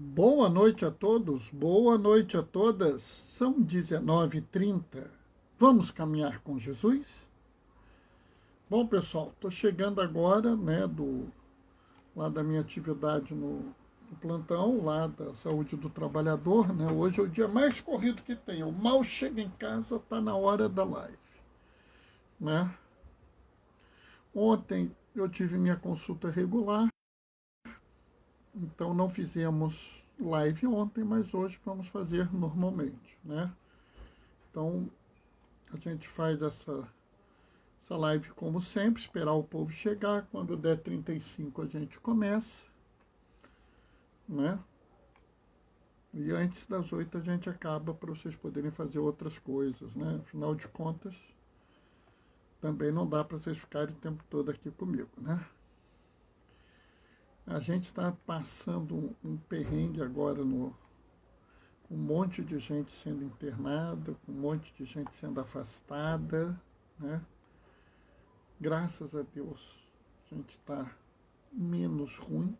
Boa noite a todos, boa noite a todas. São 19h30. Vamos caminhar com Jesus? Bom, pessoal, estou chegando agora, lá da minha atividade no plantão, lá da saúde do trabalhador, Hoje é o dia mais corrido que tem. Eu mal chego em casa, está na hora da live, Ontem eu tive minha consulta regular, então não fizemos live ontem, mas hoje vamos fazer normalmente, Então a gente faz essa live como sempre, esperar o povo chegar. Quando der 35 a gente começa, E antes das 8 a gente acaba para vocês poderem fazer outras coisas, Afinal de contas, também não dá para vocês ficarem o tempo todo aqui comigo, A gente está passando um perrengue agora com um monte de gente sendo internada, com um monte de gente sendo afastada, Graças a Deus a gente está menos ruim,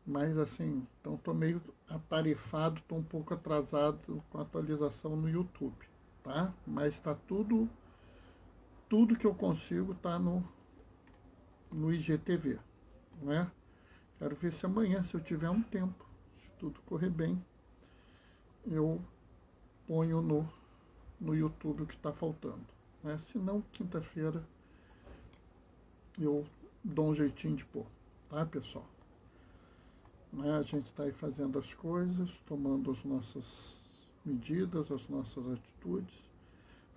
Mas assim, então estou meio atarefado, estou um pouco atrasado com a atualização no YouTube, Mas está tudo que eu consigo está no IGTV, Quero ver se amanhã, se eu tiver um tempo, se tudo correr bem, eu ponho no YouTube o que está faltando, Se não, quinta-feira eu dou um jeitinho de pôr, pessoal? A gente está aí fazendo as coisas, tomando as nossas medidas, as nossas atitudes,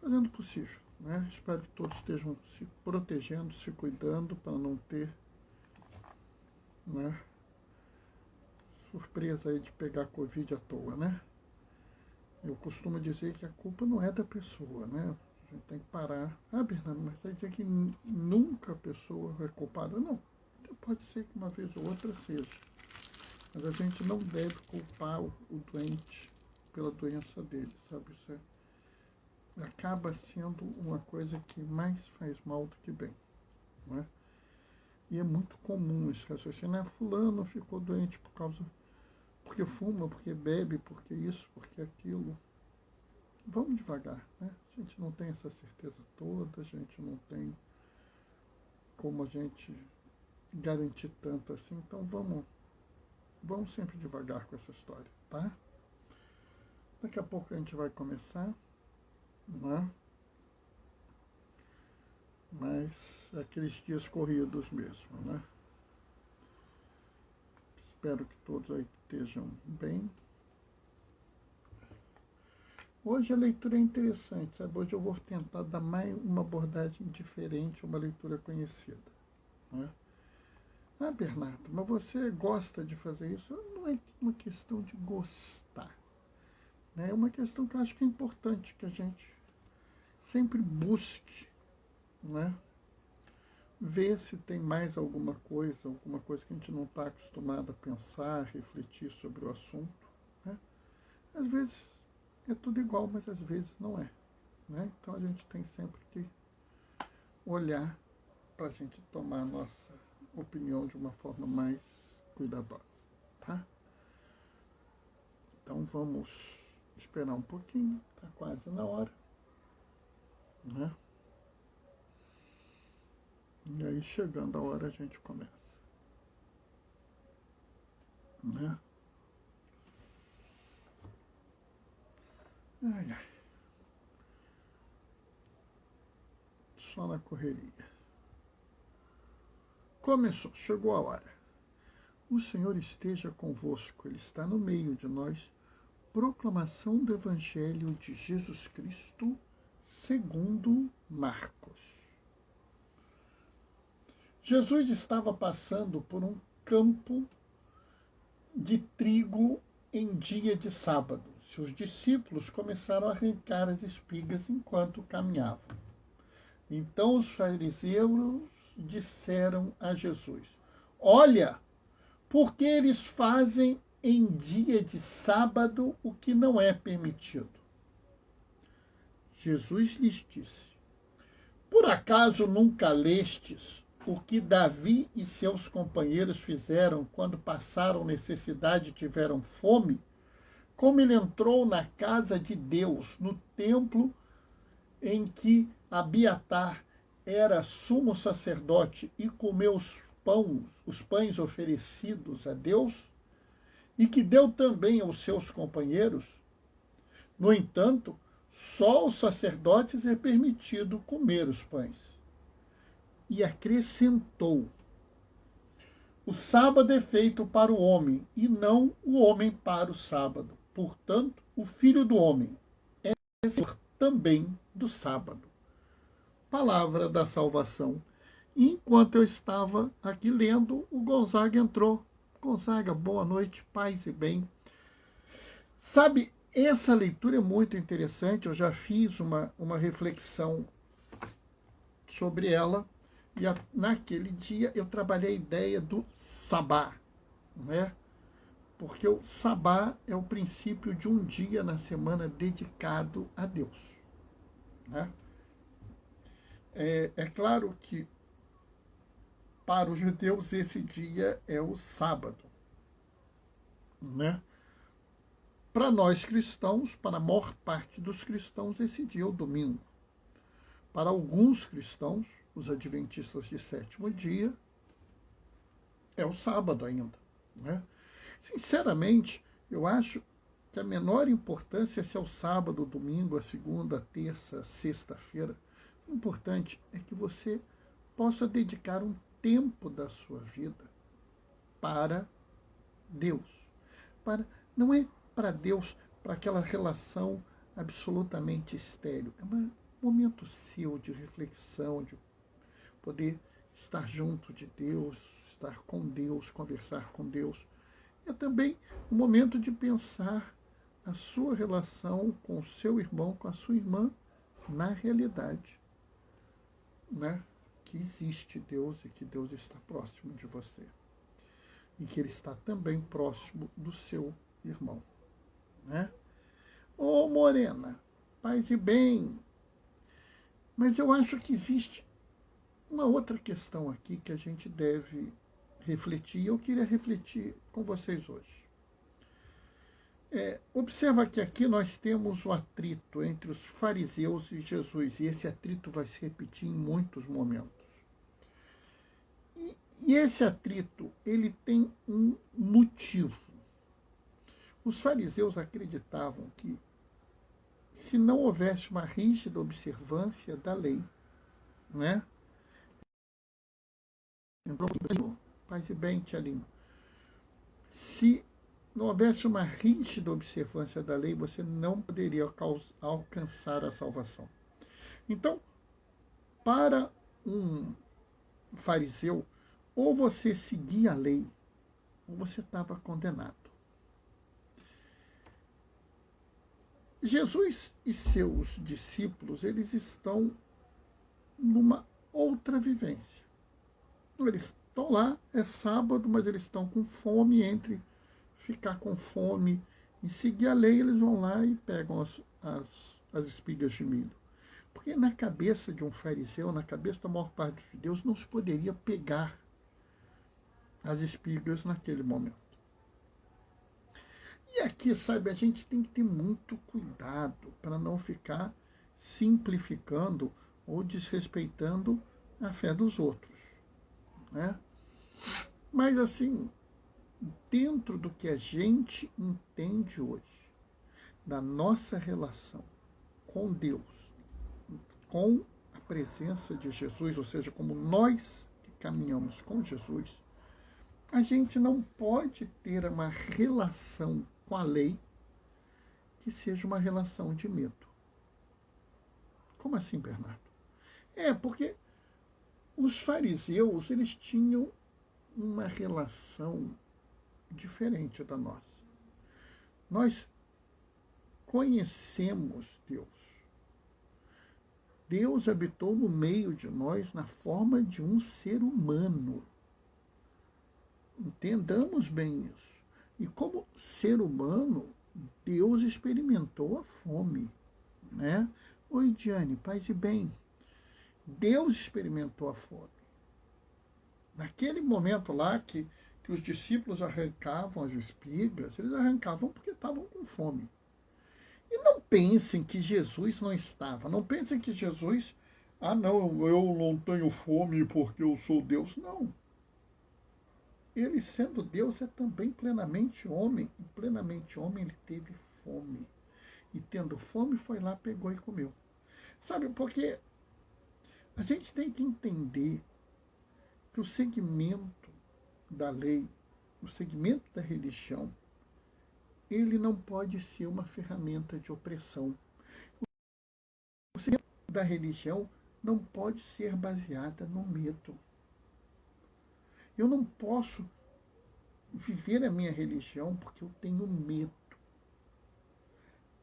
fazendo o possível, Espero que todos estejam se protegendo, se cuidando para não ter, surpresa aí de pegar Covid à toa, Eu costumo dizer que a culpa não é da pessoa, A gente tem que parar. Bernardo, mas vai dizer que nunca a pessoa é culpada? Não, pode ser que uma vez ou outra seja. Mas a gente não deve culpar o doente pela doença dele, sabe? Isso acaba sendo uma coisa que mais faz mal do que bem, E é muito comum esse raciocínio. Fulano ficou doente porque fuma, porque bebe, porque isso, porque aquilo. Vamos devagar, A gente não tem essa certeza toda, a gente não tem como a gente garantir tanto assim, então vamos sempre devagar com essa história, Daqui a pouco a gente vai começar, Mas é aqueles dias corridos mesmo, Espero que todos aí estejam bem. Hoje a leitura é interessante, sabe? Hoje eu vou tentar dar mais uma abordagem diferente, uma leitura conhecida, Bernardo, mas você gosta de fazer isso? Não é uma questão de gostar, É uma questão que eu acho que é importante que a gente sempre busque, ver se tem mais alguma coisa que a gente não está acostumado a pensar, refletir sobre o assunto, Às vezes é tudo igual, mas às vezes não é, Então a gente tem sempre que olhar para a gente tomar a nossa opinião de uma forma mais cuidadosa, Então vamos esperar um pouquinho, está quase na hora, E aí, chegando a hora, a gente começa, Ai, ai. Só na correria. Começou, chegou a hora. O Senhor esteja convosco, Ele está no meio de nós. Proclamação do Evangelho de Jesus Cristo, segundo Marcos. Jesus estava passando por um campo de trigo em dia de sábado. Seus discípulos começaram a arrancar as espigas enquanto caminhavam. Então os fariseus disseram a Jesus: Olha, porque eles fazem em dia de sábado o que não é permitido. Jesus lhes disse: Por acaso nunca lestes o que Davi e seus companheiros fizeram quando passaram necessidade e tiveram fome, como ele entrou na casa de Deus, no templo em que Abiatar era sumo sacerdote e comeu os pães oferecidos a Deus, e que deu também aos seus companheiros. No entanto, só aos sacerdotes é permitido comer os pães. E acrescentou: o sábado é feito para o homem, e não o homem para o sábado. Portanto, o Filho do Homem é Senhor também do sábado. Palavra da salvação. E enquanto eu estava aqui lendo, o Gonzaga entrou. Gonzaga, boa noite, paz e bem. Sabe, essa leitura é muito interessante, eu já fiz uma reflexão sobre ela, e naquele dia eu trabalhei a ideia do sabá, né? Porque o sabá é o princípio de um dia na semana dedicado a Deus, né? É claro que para os judeus esse dia é o sábado, né? Para nós cristãos, para a maior parte dos cristãos, esse dia é o domingo. Para alguns cristãos, os adventistas de sétimo dia, é o sábado ainda, né? Sinceramente, eu acho que a menor importância é se é o sábado, o domingo, a segunda, a terça, a sexta-feira. O importante é que você possa dedicar um tempo da sua vida para Deus. Não é para Deus, para aquela relação absolutamente estéril. É um momento seu de reflexão, de poder estar junto de Deus, estar com Deus, conversar com Deus. É também um momento de pensar a sua relação com o seu irmão, com a sua irmã, na realidade, né? Que existe Deus e que Deus está próximo de você. E que Ele está também próximo do seu irmão, né? Ô Morena, paz e bem. Mas eu acho que existe uma outra questão aqui que a gente deve refletir. Eu queria refletir com vocês hoje. Observa que aqui nós temos o atrito entre os fariseus e Jesus, e esse atrito vai se repetir em muitos momentos. E esse atrito, ele tem um motivo. Os fariseus acreditavam que, se não houvesse uma rígida observância da lei, né? Paz e bem, Tia Lima. Se não houvesse uma rígida observância da lei, você não poderia alcançar a salvação. Então, para um fariseu, ou você seguia a lei, ou você estava condenado. Jesus e seus discípulos, eles estão numa outra vivência. Eles estão lá, é sábado, mas eles estão com fome. Entre ficar com fome e seguir a lei, eles vão lá e pegam as espigas de milho. Porque na cabeça de um fariseu, na cabeça da maior parte dos judeus, não se poderia pegar as espigas naquele momento. E aqui, sabe, a gente tem que ter muito cuidado para não ficar simplificando ou desrespeitando a fé dos outros, né? Mas, assim, dentro do que a gente entende hoje, da nossa relação com Deus, com a presença de Jesus, ou seja, como nós que caminhamos com Jesus, a gente não pode ter uma relação com a lei que seja uma relação de medo. Como assim, Bernardo? Porque os fariseus, eles tinham uma relação diferente da nossa. Nós conhecemos Deus. Deus habitou no meio de nós na forma de um ser humano. Entendamos bem isso. E como ser humano, Deus experimentou a fome, né? Oi, Diane, paz e bem. Deus experimentou a fome. Naquele momento lá que os discípulos arrancavam as espigas, eles arrancavam porque estavam com fome. E não pensem que Jesus não estava, não pensem que Jesus, não, eu não tenho fome porque eu sou Deus. Não. Ele, sendo Deus, é também plenamente homem, e plenamente homem ele teve fome. E tendo fome, foi lá, pegou e comeu. Sabe, porque a gente tem que entender que o segmento da lei, o segmento da religião, ele não pode ser uma ferramenta de opressão. O segmento da religião não pode ser baseada no medo. Eu não posso viver a minha religião porque eu tenho medo.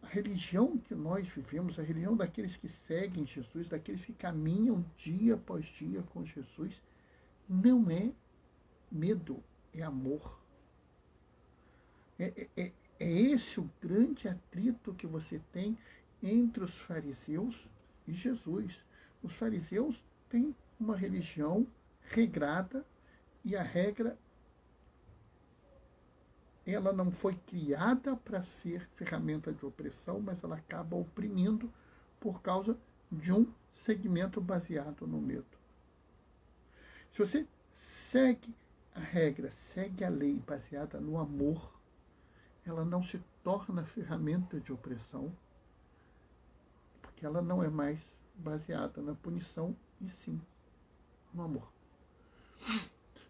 A religião que nós vivemos, a religião daqueles que seguem Jesus, daqueles que caminham dia após dia com Jesus, não é medo, é amor. É esse o grande atrito que você tem entre os fariseus e Jesus. Os fariseus têm uma religião regrada e a regra ela não foi criada para ser ferramenta de opressão, mas ela acaba oprimindo por causa de um segmento baseado no medo. Se você segue a regra, segue a lei baseada no amor, ela não se torna ferramenta de opressão, porque ela não é mais baseada na punição, e sim no amor.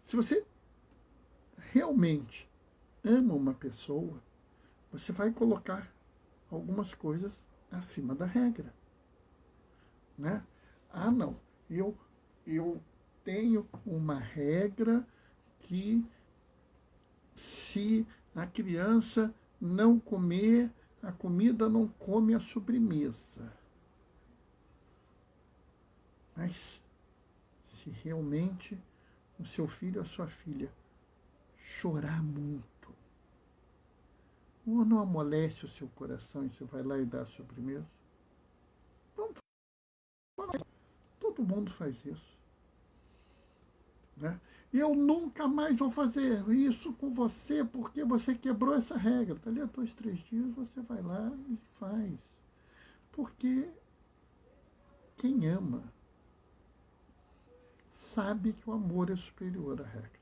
Se você realmente ama uma pessoa, você vai colocar algumas coisas acima da regra. Né? Não, eu tenho uma regra que se a criança não comer a comida, não come a sobremesa. Mas se realmente o seu filho ou a sua filha chorar muito, ou não amolece o seu coração e você vai lá e dá a sobremesa? Vamos falar. Todo mundo faz isso. Né? Eu nunca mais vou fazer isso com você porque você quebrou essa regra. Dali a 2, 3 dias você vai lá e faz. Porque quem ama sabe que o amor é superior à regra.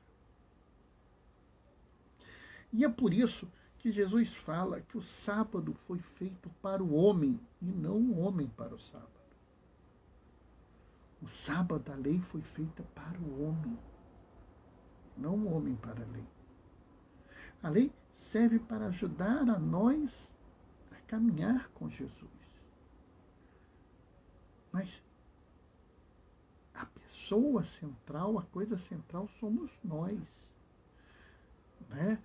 E é por isso que Jesus fala que o sábado foi feito para o homem e não o homem para o sábado. O sábado da lei foi feita para o homem, não o homem para a lei. A lei serve para ajudar a nós a caminhar com Jesus. Mas a pessoa central, a coisa central somos nós. Né?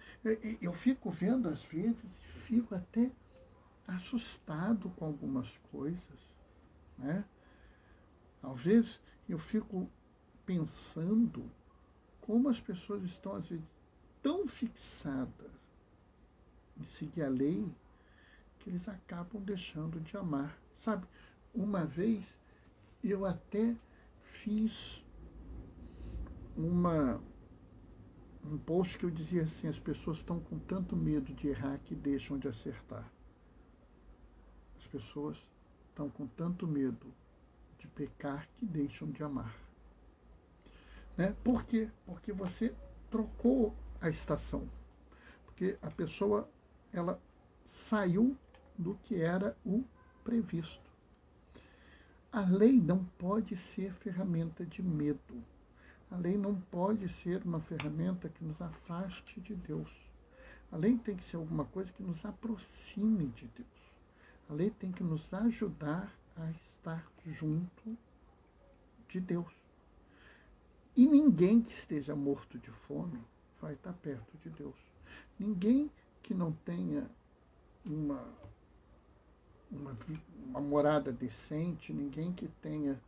Eu fico vendo às vezes e fico até assustado com algumas coisas. Né? Às vezes eu fico pensando como as pessoas estão, às vezes, tão fixadas em seguir a lei que eles acabam deixando de amar. Sabe, uma vez eu até fiz um post que eu dizia assim, as pessoas estão com tanto medo de errar que deixam de acertar. As pessoas estão com tanto medo de pecar que deixam de amar. Né? Por quê? Porque você trocou a estação. Porque a pessoa ela saiu do que era o previsto. A lei não pode ser ferramenta de medo. A lei não pode ser uma ferramenta que nos afaste de Deus. A lei tem que ser alguma coisa que nos aproxime de Deus. A lei tem que nos ajudar a estar junto de Deus. E ninguém que esteja morto de fome vai estar perto de Deus. Ninguém que não tenha uma morada decente, ninguém que tenha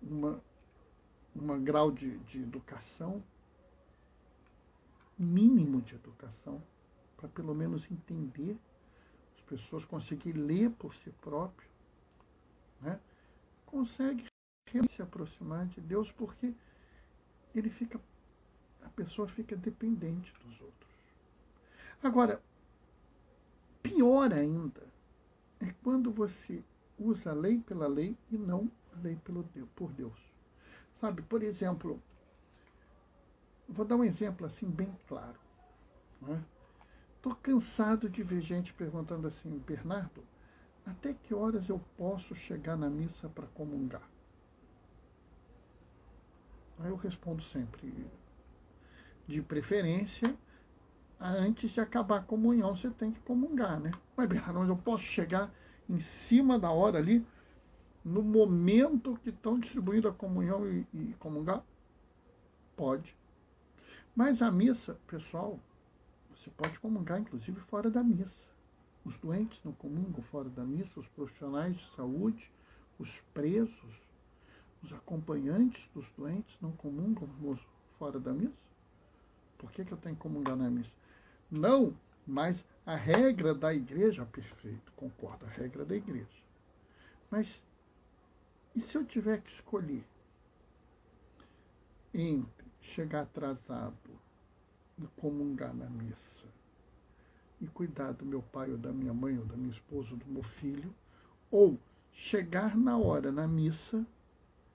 um grau de educação, mínimo de educação, para pelo menos entender, as pessoas conseguirem ler por si próprio, né? Consegue se aproximar de Deus, porque ele fica a pessoa fica dependente dos outros. Agora, pior ainda é quando você usa a lei pela lei e não a lei por Deus. Sabe, por exemplo, vou dar um exemplo assim bem claro. Estou cansado de ver gente perguntando assim: Bernardo, até que horas eu posso chegar na missa para comungar? Aí eu respondo sempre: de preferência, antes de acabar a comunhão você tem que comungar, né? Mas Bernardo, mas eu posso chegar em cima da hora ali, no momento que estão distribuindo a comunhão e comungar? Pode. Mas a missa, pessoal, você pode comungar inclusive fora da missa. Os doentes não comungam fora da missa, os profissionais de saúde, os presos, os acompanhantes dos doentes não comungam fora da missa? Por que eu tenho que comungar na missa? Não, mas a regra da igreja, perfeito, concordo, a regra da igreja. Mas e se eu tiver que escolher entre chegar atrasado e comungar na missa e cuidar do meu pai ou da minha mãe ou da minha esposa ou do meu filho, ou chegar na hora na missa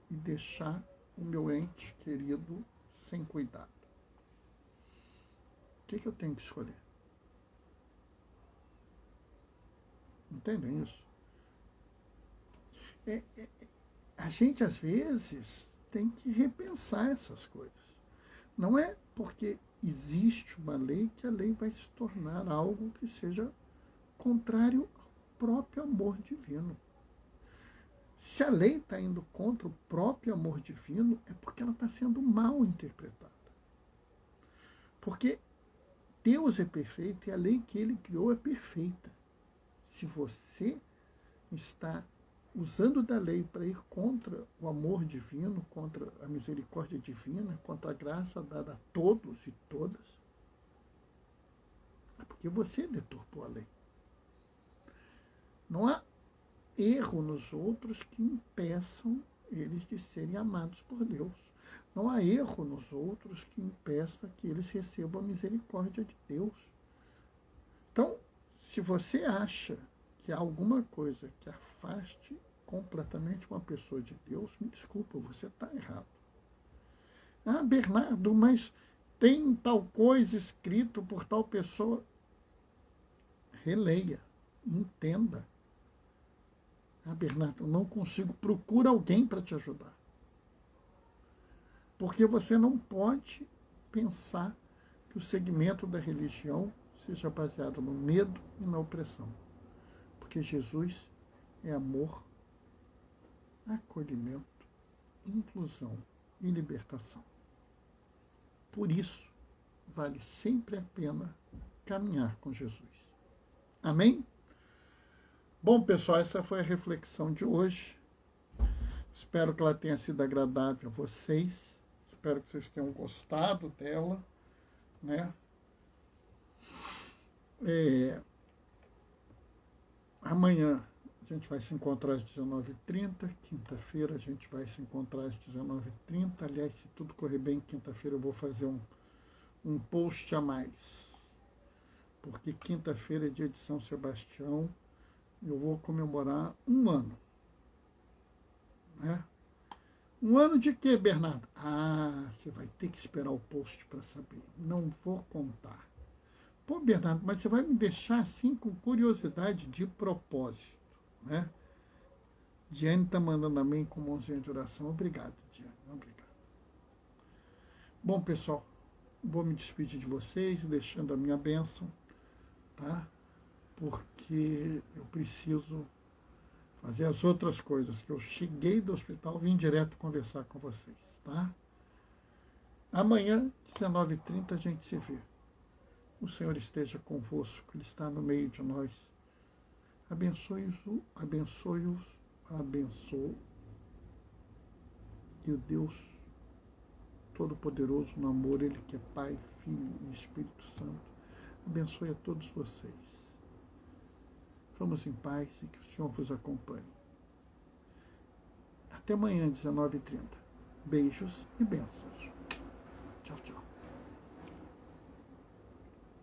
e deixar o meu ente querido sem cuidado? O que eu tenho que escolher? Entendem isso? A gente, às vezes, tem que repensar essas coisas. Não é porque existe uma lei que a lei vai se tornar algo que seja contrário ao próprio amor divino. Se a lei está indo contra o próprio amor divino, é porque ela está sendo mal interpretada. Porque Deus é perfeito e a lei que ele criou é perfeita. Se você está usando da lei para ir contra o amor divino, contra a misericórdia divina, contra a graça dada a todos e todas, é porque você deturpou a lei. Não há erro nos outros que impeçam eles de serem amados por Deus. Não há erro nos outros que impeça que eles recebam a misericórdia de Deus. Então, se você acha que há alguma coisa que afaste completamente uma pessoa de Deus, me desculpa, você está errado. Ah, Bernardo, mas tem tal coisa escrito por tal pessoa. Releia, entenda. Ah, Bernardo, eu não consigo, procura alguém para te ajudar. Porque você não pode pensar que o segmento da religião seja baseado no medo e na opressão. Porque Jesus é amor, acolhimento, inclusão e libertação. Por isso, vale sempre a pena caminhar com Jesus. Amém? Bom, pessoal, essa foi a reflexão de hoje. Espero que ela tenha sido agradável a vocês. Espero que vocês tenham gostado dela, né? Amanhã a gente vai se encontrar às 19h30, quinta-feira a gente vai se encontrar às 19h30. Aliás, se tudo correr bem, quinta-feira eu vou fazer um post a mais, porque quinta-feira é dia de São Sebastião, eu vou comemorar 1 ano. Né? 1 ano de quê, Bernardo? Ah, você vai ter que esperar o post para saber. Não vou contar. Pô, Bernardo, mas você vai me deixar assim com curiosidade de propósito, né? Diane está mandando amém com mãozinha de oração. Obrigado, Diane. Obrigado. Bom, pessoal, vou me despedir de vocês, deixando a minha bênção, tá? Porque eu preciso fazer as outras coisas, que eu cheguei do hospital, vim direto conversar com vocês, tá? Amanhã, 19h30, a gente se vê. O Senhor esteja convosco, Ele está no meio de nós. Abençoe-os, abençoe-os, abençoe. E o Deus Todo-Poderoso, no amor, Ele que é Pai, Filho e Espírito Santo, abençoe a todos vocês. Vamos em paz e que o Senhor vos acompanhe. Até amanhã, 19h30. Beijos e bênçãos. Tchau, tchau.